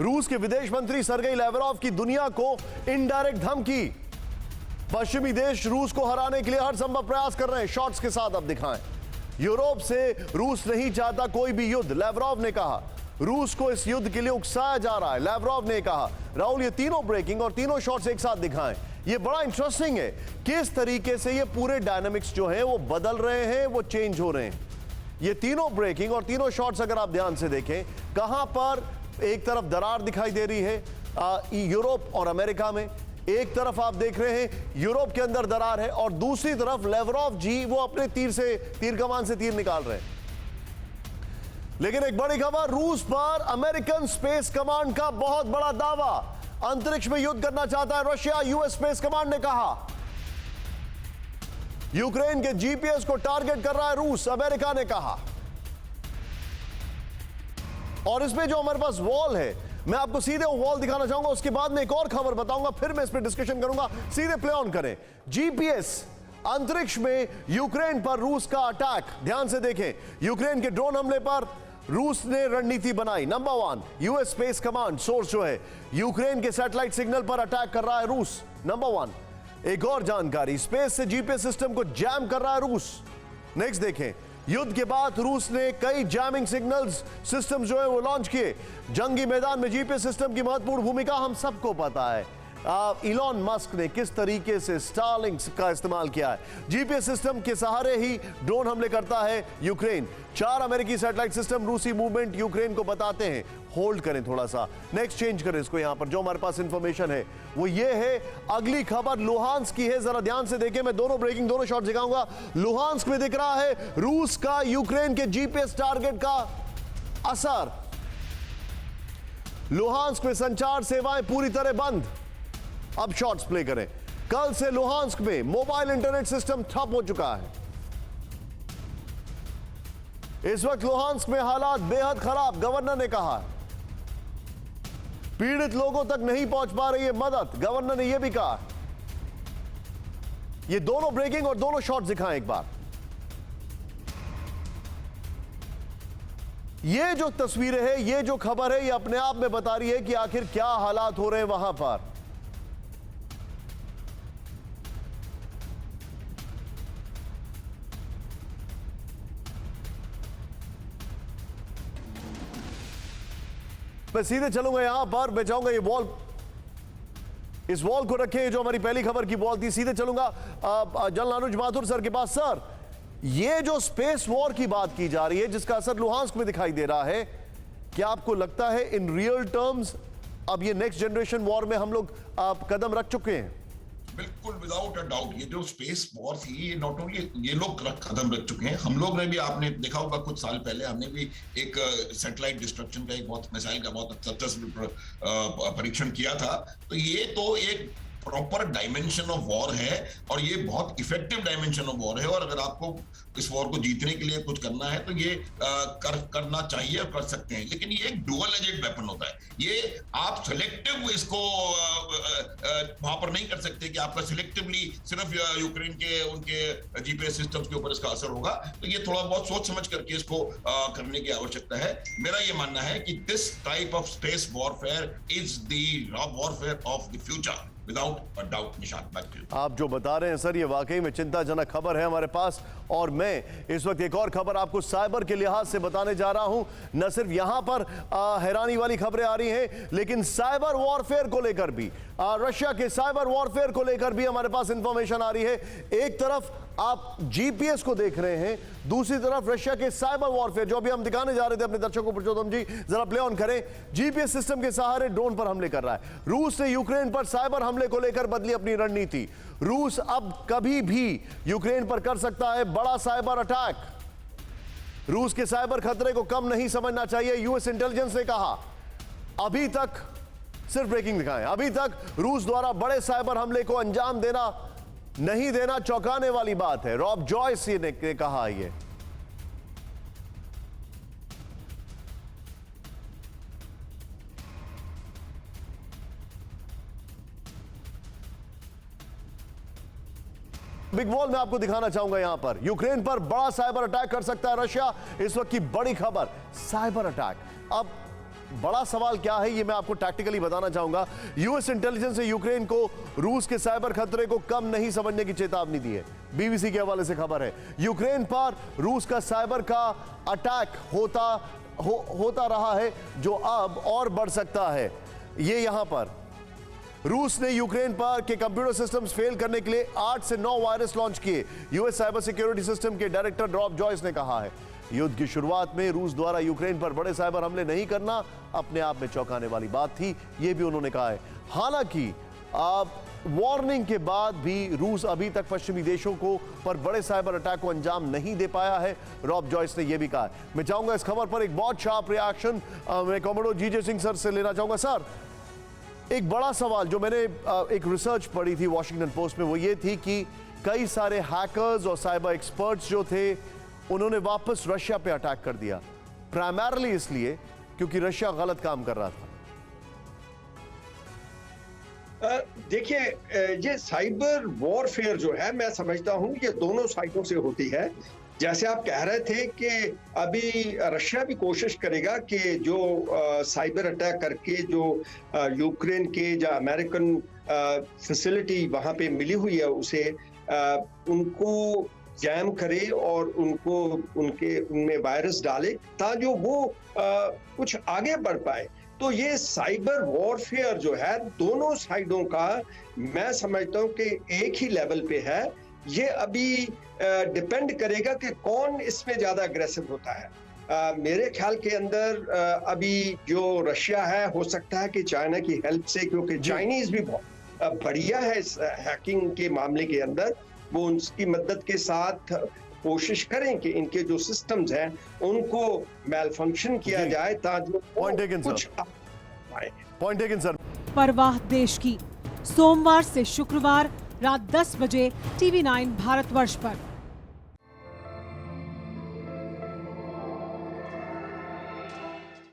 रूस के विदेश मंत्री सर्गेई लैवरोव की दुनिया को इनडायरेक्ट धमकी। पश्चिमी देश रूस को हराने के लिए हर संभव प्रयास कर रहे हैं। शॉट्स के साथ अब दिखाएं। यूरोप से रूस नहीं चाहता कोई भी युद्ध, लैवरोव ने कहा। रूस को इस युद्ध के लिए उकसाया जा रहा है, लैवरोव ने कहा। राहुल, ये तीनों ब्रेकिंग और तीनों शॉट्स एक साथ दिखाएं। ये बड़ा इंटरेस्टिंग है किस तरीके से ये पूरे डायनामिक्स जो हैं वो बदल रहे हैं, वो चेंज हो रहे हैं। ये तीनों ब्रेकिंग और तीनों शॉट्स अगर आप ध्यान से देखें, कहां पर एक तरफ दरार दिखाई दे रही है यूरोप और अमेरिका में, एक तरफ आप देख रहे हैं यूरोप के अंदर दरार है और दूसरी तरफ लैवरोव जी वो अपने तीर कमान से तीर निकाल रहे हैं। लेकिन एक बड़ी खबर, रूस पर अमेरिकन स्पेस कमांड का बहुत बड़ा दावा। अंतरिक्ष में युद्ध करना चाहता है रशिया, यूएस स्पेस कमांड ने कहा। यूक्रेन के जीपीएस को टारगेट कर रहा है रूस, अमेरिका ने कहा। और इसमें जो हमारे पास वॉल है, मैं आपको सीधे वो वॉल दिखाना चाहूंगा, उसके बाद में एक और खबर बताऊंगा, फिर मैं इस पर डिस्कशन करूंगा। सीधे प्ले ऑन करें। जीपीएस, अंतरिक्ष में यूक्रेन पर रूस का अटैक। ध्यान से देखें, यूक्रेन के ड्रोन हमले पर रूस ने रणनीति बनाई। Number 1, US space command source जो है, यूक्रेन के सैटेलाइट सिग्नल पर अटैक कर रहा है रूस। नंबर 1। एक और जानकारी, स्पेस से जीपीएस सिस्टम को जैम कर रहा है रूस। नेक्स्ट देखें, युद्ध के बाद रूस ने कई जैमिंग सिग्नल्स सिस्टम जो है वो लॉन्च किए। जंगी मैदान में जीपीएस सिस्टम की महत्वपूर्ण भूमिका हम सबको पता है। इलॉन मस्क ने किस तरीके से स्टारलिंक का इस्तेमाल किया है। जीपीएस सिस्टम के सहारे ही ड्रोन हमले करता है यूक्रेन। 4 अमेरिकी सैटेलाइट सिस्टम रूसी मूवमेंट यूक्रेन को बताते हैं। होल्ड करें थोड़ा सा, नेक्स्ट चेंज करें इसको। यहां पर जो हमारे पास इंफॉर्मेशन है वो ये है। अगली खबर लुहांस्क की है, जरा ध्यान से देखें। मैं दोनों ब्रेकिंग, दोनों शॉट दिखाऊंगा। लुहांस्क में दिख रहा है रूस का यूक्रेन के जीपीएस टारगेट का असर। लुहांस्क में संचार सेवाएं पूरी तरह बंद। अब शॉट्स प्ले करें। कल से लुहांस्क में मोबाइल इंटरनेट सिस्टम ठप हो चुका है। इस वक्त लुहांस्क में हालात बेहद खराब, गवर्नर ने कहा। पीड़ित लोगों तक नहीं पहुंच पा रही है मदद, गवर्नर ने यह भी कहा। ये दोनों ब्रेकिंग और दोनों शॉट्स दिखाएं एक बार। ये जो तस्वीरें हैं, ये जो खबर है, ये अपने आप में बता रही है कि आखिर क्या हालात हो रहे हैं वहां पर। मैं सीधे चलूंगा यहां पर, मैं चाहूंगा ये वॉल, इस वॉल को रखें जो हमारी पहली खबर की वॉल थी। सीधे चलूंगा जनरल अनुज माथुर सर के पास। सर, ये जो स्पेस वॉर की बात की जा रही है जिसका असर लुहांस्क में दिखाई दे रहा है, क्या आपको लगता है इन रियल टर्म्स अब ये नेक्स्ट जनरेशन वॉर में हम लोग कदम रख चुके हैं? बिल्कुल, विदाउट अ डाउट। ये जो स्पेस वॉर थी, ये नॉट ओनली ये लोग कदम रख चुके हैं, हम लोग ने भी, आपने देखा होगा कुछ साल पहले हमने भी एक सैटेलाइट डिस्ट्रक्शन का, एक बहुत मिसाइल का बहुत सक्सेसफुल परीक्षण किया था। तो ये तो एक प्रॉपर डायमेंशन ऑफ वॉर है और ये बहुत इफेक्टिव डायमेंशन ऑफ वॉर है। और अगर आपको इस वॉर को जीतने के लिए कुछ करना है तो ये करना चाहिए और कर सकते हैं। लेकिन ये एक डुअल एजेड वेपन होता है। ये आप सिलेक्टिव इसको वहां पर नहीं कर सकते कि आपका सिलेक्टिवली सिर्फ यूक्रेन के उनके जीपीएस सिस्टम्स के ऊपर इसका असर होगा। तो ये थोड़ा बहुत सोच समझ करके इसको करने की आवश्यकता है। मेरा ये मानना है कि this type of space warfare is the warfare of the future without a doubt. निशान, आप जो बता रहे हैं सर, ये वाकई में चिंताजनक खबर है हमारे पास। और मैं इस वक्त एक और खबर आपको साइबर के लिहाज से बताने जा रहा हूं। न सिर्फ यहां पर हैरानी वाली खबरें आ रही हैं, लेकिन साइबर वॉरफेयर को लेकर भी, रशिया के साइबर वॉरफेयर को लेकर भी हमारे पास इंफॉर्मेशन आ रही है। एक तरफ आप जीपीएस को देख रहे हैं, दूसरी तरफ रशिया के साइबर वॉरफेयर जो अभी हम दिखाने जा रहे थे अपने दर्शकों को। पुरुषोत्तम जी जरा प्ले ऑन करें। जीपीएस सिस्टम के सहारे ड्रोन पर हमले कर रहा है रूस ने। यूक्रेन पर साइबर हमले को लेकर बदली अपनी रणनीति। रूस अब कभी भी यूक्रेन पर कर सकता है बड़ा साइबर अटैक। रूस के साइबर खतरे को कम नहीं समझना चाहिए, यूएस इंटेलिजेंस ने कहा। अभी तक, सिर्फ ब्रेकिंग दिखाएं, अभी तक रूस द्वारा बड़े साइबर हमले को अंजाम नहीं देना चौंकाने वाली बात है। रॉब जॉयस ने कहा ये। बिग वॉल में आपको दिखाना चाहूंगा यहां पर यूक्रेन पर बड़ा साइबर अटैक कर सकता है रशिया। इस वक्त की बड़ी खबर, साइबर अटैक। अब बड़ा सवाल क्या है ये मैं आपको टैक्टिकली बताना चाहूंगा। यूएस इंटेलिजेंस ने यूक्रेन को रूस के साइबर खतरे को कम नहीं समझने की चेतावनी दी है। बीबीसी के हवाले से खबर है, यूक्रेन पर रूस का साइबर का अटैक होता रहा है जो अब और बढ़ सकता है। ये यहां पर रूस ने यूक्रेन पर के कंप्यूटर सिस्टम्स फेल करने के लिए 8 से 9 वायरस लॉन्च किए। यूएस साइबर सिक्योरिटी सिस्टम के डायरेक्टर रॉब जॉयस ने कहा है, युद्ध की शुरुआत में रूस द्वारा यूक्रेन पर बड़े साइबर हमले नहीं करना अपने आप में चौंकाने वाली बात थी, यह भी उन्होंने कहा है। हालांकि वार्निंग के बाद भी रूस अभी तक पश्चिमी देशों को पर बड़े साइबर अटैक को अंजाम नहीं दे पाया है, रॉब जॉयस ने यह भी कहा है। मैं चाहूंगा इस खबर पर एक बहुत शार्प रिएक्शन मैं कॉमोडोर जीजे सिंह सर से लेना चाहूंगा। सर, एक बड़ा सवाल जो मैंने एक रिसर्च पढ़ी थी वॉशिंगटन पोस्ट में, वो ये थी कि कई सारे हैकर्स और साइबर एक्सपर्ट्स जो थे उन्होंने वापस रशिया पे अटैक कर दिया, प्राइमरली इसलिए क्योंकि रशिया गलत काम कर रहा था। देखिए, ये साइबर वॉरफेयर जो है, मैं समझता हूं ये दोनों साइडों से होती है। जैसे आप कह रहे थे कि अभी रशिया भी कोशिश करेगा कि जो साइबर अटैक करके जो यूक्रेन के जो अमेरिकन फैसिलिटी वहां पे मिली हुई है उसे उनको जैम करे और उनमें वायरस डाले ताकि वो कुछ आगे बढ़ पाए। तो ये साइबर वॉरफेयर जो है दोनों साइडों का मैं समझता हूं कि एक ही लेवल पे है। ये अभी डिपेंड करेगा कि कौन इसमें ज्यादा अग्रेसिव होता है। मेरे ख्याल के अंदर अभी जो रशिया है, हो सकता है कि चाइना की हेल्प से, क्योंकि चाइनीज भी बहुत बढ़िया है इस हैकिंग के मामले के अंदर, वो उनकी मदद के साथ कोशिश करें कि इनके जो सिस्टम्स हैं उनको मेल फंक्शन किया जाए ताकि कुछ पॉइंट टेकन सर। परवाह देश की, सोमवार से शुक्रवार रात 10 बजे TV9 भारतवर्ष पर।